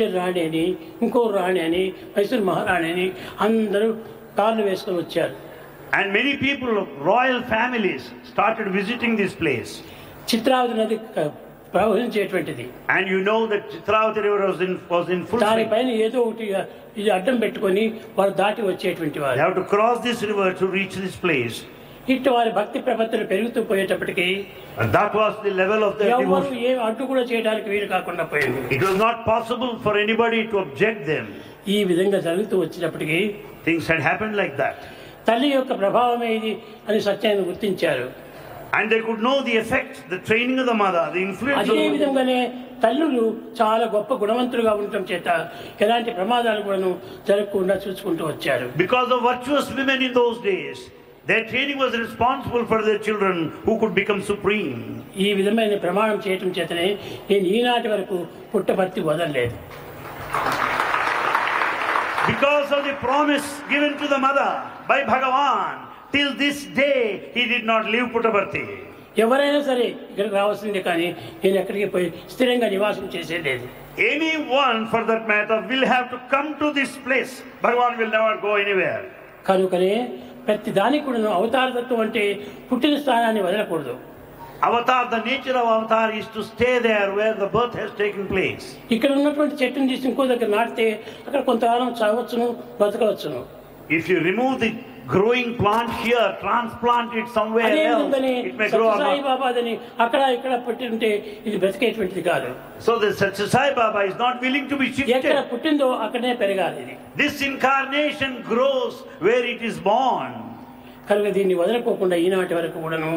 రాణి అని ఇంకో రాణి అని మైసూర్ మహారాణి అని అందరూ కార్లు వేసుకొని వచ్చారు. And many people of royal families started visiting this place. Chitravati నది ప్రవహించేటువంటిది. And you know that Chitravati river was in full swing. దానిపైన ఏదో ఒకటి ఇది అడ్డం పెట్టుకొని వారు దాటి వచ్చేటువంటి వారు. They have to cross this river to reach this place. ఇటు వారి భక్తి ప్రపత్తులు పెరుగుతూ పోయేటప్పటికి And that was the level of their devotion. ఏ అడ్డు కూడా చేయడానికి వీలు కాకుండా పోయింది. It was not possible for anybody to object them. ఈ విధంగా జరుగుతూ వచ్చినప్పటికీ Things had happened like that. తల్లి యొక్క ప్రభావమే ఇది అని సత్యాన్ని గుర్తించారు. And they could know the effect, the training of the mother, the influence of the అదే mother. విధంగానే తల్లులు చాలా గొప్ప గుణవంతులుగా ఉండటం చేత ఎలాంటి ప్రమాదాలు కూడా జరగకుండా చూసుకుంటూ వచ్చారు. Because of virtuous women in those days, their training was responsible for their children who could become supreme. ఈ విధమైన ప్రమాణం చేయటం చేతనే నేను ఈనాటి వరకు పుట్టపర్తి వదలలేదు. Because of the promise given to the mother by Bhagavan, till this day he did not leave Puttaparthi. ఎవరైనా సరే ఇక్కడికి రావాల్సిందే కానీ నేను ఎక్కడికి పోయి స్థిరంగా నివాసం చేసేలేదు. Anyone for that matter will have to come to this place. Bhagavan will never go anywhere. కనుకనే ప్రతి దానికి కూడా అవతారతత్వం అంటే పుట్టిన స్థానాన్ని వదలకూడదు. Avatar, the nature of avatar is to stay there where the birth has taken place. ఇక్కడ ఉన్నటువంటి చెట్టుని తీసి ఇంకో దగ్గర నాటితే అక్కడ కొంతకాలం చావచ్చును, బతకవచ్చును. If you remove the growing plant here, transplant it somewhere else, it may grow up. Sai బాబాదని అక్కడ ఇక్కడ పుట్టి ఉంటే ఇది బ్రతికేటువంటిది కాదు. So the Satya Sai Baba is not willing to be ఎక్కడ shifted. పుట్టిందో అక్కడనే పెరగాలి ఇది. This incarnation grows where it is born. కనుక దీన్ని వదలకోకుండా ఈనాటి వరకు కూడాను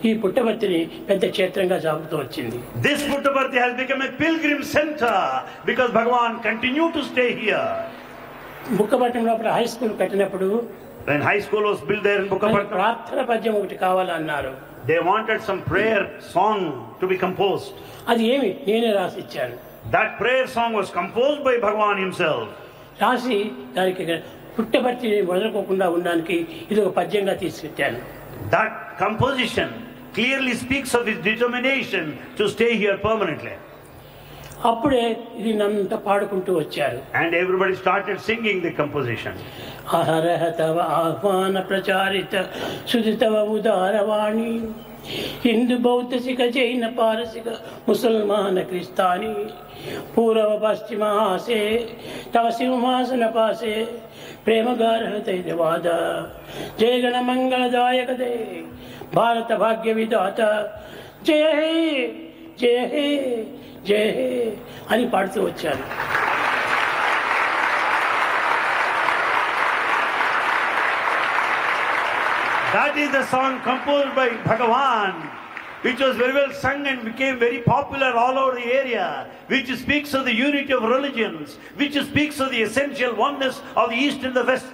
ఈ పుట్టపర్తిని పెద్ద క్షేత్రంగా సాగుతూ వచ్చింది. This Puttaparthi has become a pilgrim center because Bhagavan continued to stay here. Bukkapatnam లోపల హై స్కూల్ కట్టినప్పుడు When high school was built there in Bukkapatnam, ప్రార్థన పద్యం ఒకటి కావాలన్నారు. they wanted some prayer song to be composed. అది ఏమి నేనే రాసి ఇచ్చాను. That prayer song was composed by Bhagavan himself. రాసి దానికి పుట్టపర్తిని వదలకోకుండా ఉండడానికి ఇది ఒక పద్యంగా తీసుకొచ్చాను. That composition clearly speaks of his determination to stay here permanently. అప్పుడే ఇది నన్నంతా పాడుకుంటూ వచ్చారు. And everybody started singing the composition. అహరహ తవ ఆహ్వాన ప్రచారిత సుధితవ ఉదారవాణి హిందూ బౌద్ధ సిఖ జైన పారసిక ముసల్మాన క్రిస్తాని పూర్వ పశ్చిమ ఆసే తవ సింహాసన పాసే ప్రేమగారహతైవాద జయగణ మంగళదాయక దే భారత భాగ్య విధాత జయ హే జయ హే జయ హే అని పాడుతూ వచ్చారు. That is the song composed by Bhagavan, which was very well sung and became very popular all over the area, which speaks of the unity of religions, which speaks of the essential oneness of the East and the West.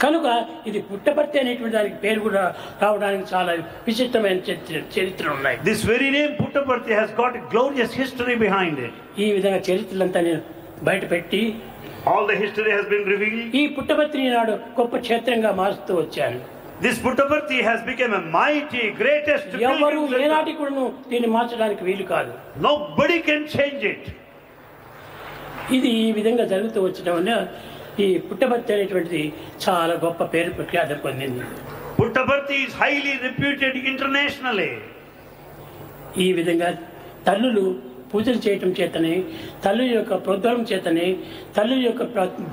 కనుక ఇది పుట్టపర్తి అనేటువంటి దానికి పేరు కూడా రావడానికి చాలా విశిష్టమైన చరిత్ర ఉన్నాయి. This very name Puttaparthi has got a glorious history behind it. ఈ విధంగా చరిత్రలంతా నేను బయట పెట్టి All the history has been revealed. ఈ పుట్టపర్తిని నాడు గొప్ప క్షేత్రంగా మారుస్తూ వచ్చాను. This Puttaparthi has become a mighty, greatest ఎవరు pilgrim ఏనాటి center. కూడా దీన్ని మార్చడానికి వీలు కాదు. Nobody can change it. ఇది ఈ విధంగా జరుగుతూ వచ్చడం వల్ల ఈ పుట్టపర్తి అనేటువంటిది చాలా గొప్ప పేరు ప్రఖ్యాతి పొందింది. Puttaparthi is highly reputed internationally. ఈ విధంగా తల్లులు పూజలు చేయటం చేతనే, తల్లుల యొక్క ప్రోద్బలం చేతనే, తల్లుల యొక్క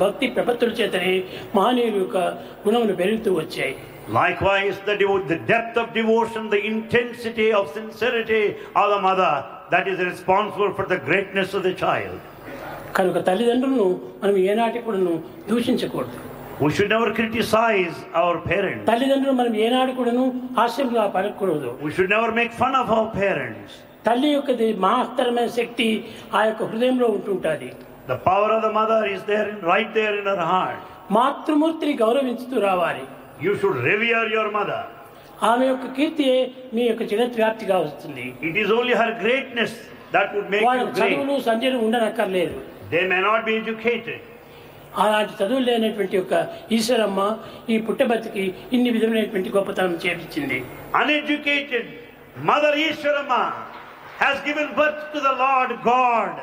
భక్తి ప్రపత్తుల చేతనే మహనీయుల యొక్క గుణములు పెరుగుతూ వచ్చాయి. Likewise, the depth of devotion, the intensity of sincerity of the mother, that is responsible for the greatness of the child. కనుక తల్లిదండ్రులను మనం ఏనాటి కూడా దూషించకూడదు. We should never criticize our parents. తల్లిదండ్రులు మనం ఏనాడు కూడాను హాస్యంగా పడకూడదు. We should never make fun of our parents. తల్లి యొక్క మహత్తరమైన శక్తి ఆ యొక్క హృదయంలో ఉంటుంటుంది. The power of the mother is there, right there in her heart. మాతృమూర్తిని గౌరవించుతూ రావాలి. You should revere your mother. ఆమె యొక్క కీర్తి మీ యొక్క జగద్వ్యాప్తిగా వస్తుంది. It is only her greatness that would make వాళ్ళ you great. చదువులు సంధ్యలు ఉండనక్కర్లేదు. They may not be educated. అలాంటి చదువులు లేనటువంటి యొక్క ఈశ్వరమ్మ ఈ పుట్టబతికి ఇన్ని విధమైనటువంటి గొప్పతనం చేపించింది. Uneducated Mother Ishwarama has given birth to the Lord God.